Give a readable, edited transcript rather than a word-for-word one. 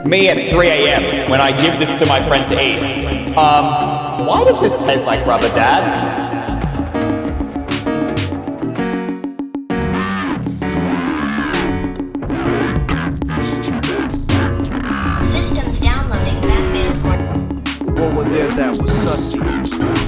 Me at 3 a.m. when I give this to my friend to eat. Why does this taste like rubber, Dad? Systems downloading Batman for... What was there that was sussy?